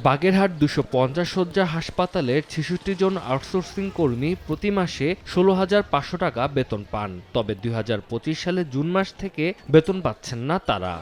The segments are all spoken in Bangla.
বাগেরহাট ২৫০ শয্যা হাসপাতালের ৬৬ জন আউটসোর্সিং কর্মী প্রতি মাসে ১৬,৫০০ টাকা বেতন পান। তবে ২০২৫ সালে জুন মাস থেকে বেতন পাচ্ছেন না তারা।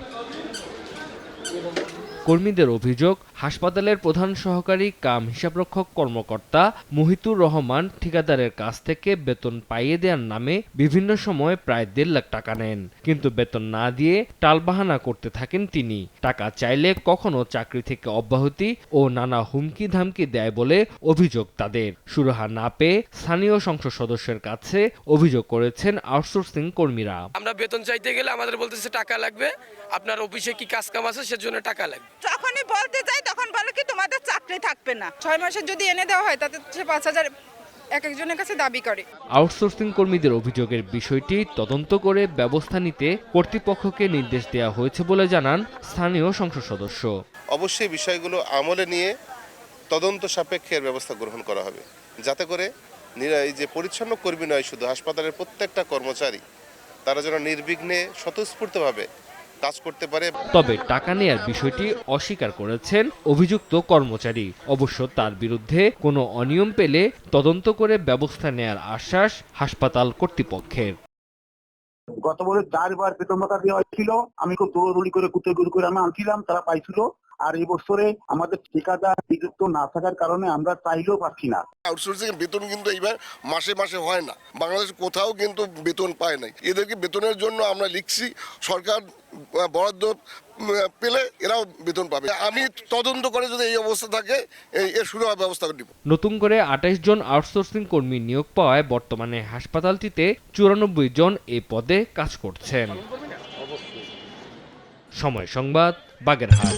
কর্মীদের অভিযোগ, হাসপাতালের প্রধান সহকারী কাম হিসাবরক্ষক কর্মকর্তা মুহিতুর রহমান ঠিকাদারের কাছ থেকে বেতন পাইয়ে দেওয়ার নামে বিভিন্ন সময় প্রায় ১.৫ লাখ টাকা নেন, কিন্তু বেতন না দিয়ে টালবাহানা করতে থাকেন তিনি। টাকা চাইলে কখনো চাকরি থেকে অব্যাহতি ও নানা হুমকি ধামকি দেয় বলে অভিযোগ তাদের। সুরাহা না পেয়ে স্থানীয় সংসদ সদস্যের কাছে অভিযোগ করেছেন আউটসোর্সিং কর্মীরা। আমরা বেতন চাইতে গেলে আমাদের বলতেছে টাকা লাগবে, আপনার অফিসে কি কাজ কাম আছে সেজন্য টাকা লাগবে। যখনই বলতে যাই তখন বলে কি তোমাদের চাকরি থাকবে না। 6 মাসের যদি এনে দেওয়া হয় তাতে সে 5,000 এক একজনের কাছে দাবি করে। আউটসোর্সিং কর্মীদের অভিযোগের বিষয়টি তদন্ত করে ব্যবস্থা নিতে কর্তৃপক্ষকে নির্দেশ দেওয়া হয়েছে বলে জানান স্থানীয় সংসদ সদস্য। অবশ্যই বিষয়গুলো আমলে নিয়ে তদন্ত সাপেক্ষে ব্যবস্থা গ্রহণ করা হবে, যাতে করে এই যে পরিচ্ছন্ন কর্মী নয়, শুধু হাসপাতালের প্রত্যেকটা কর্মচারী তারা যেন নির্বিঘ্নে স্বতঃস্ফূর্তভাবে কাজ করতে পারে। তবে টাকা নেয়ার বিষয়টি অস্বীকার করেছেন অভিযুক্ত কর্মচারী। অবশ্য তার বিরুদ্ধে কোনো অনিয়ম পেলে তদন্ত করে ব্যবস্থা নেয়ার আশ্বাস হাসপাতাল কর্তৃপক্ষের। গত বছর 4 বার বেতন ভাতা দেওয়া হয়েছিল, আমি খুব দৌড়দৌড়ি করে কুতোগুড়ি করে আমি আনছিলাম, তারা পাইছিল। আর এই বছরে আমাদের ঠিকাদার নিযুক্ত না থাকার কারণে আমরা চাইলেও পাচ্ছি না। আউটসোর্সিং বেতন কিন্তু এইবার মাসে মাসে হয় না, বাংলাদেশ কোথাও কিন্তু বেতন পায় নাই। এদেরকে বেতনের জন্য আমরা লিখছি, সরকার বরাদ্দ পেলে এরাও বেতন পাবে। আমি তদন্ত করে যদি এই অবস্থা থাকে এর সুরাহা ব্যবস্থা নিব। নতুন করে ২৮ জন আউটসোর্সিং কর্মী নিয়োগ পাওয়ায় বর্তমানে হাসপাতালটিতে ৯৪ জন এই পদে কাজ করছেন। সময় সংবাদ, বাগেরহাট।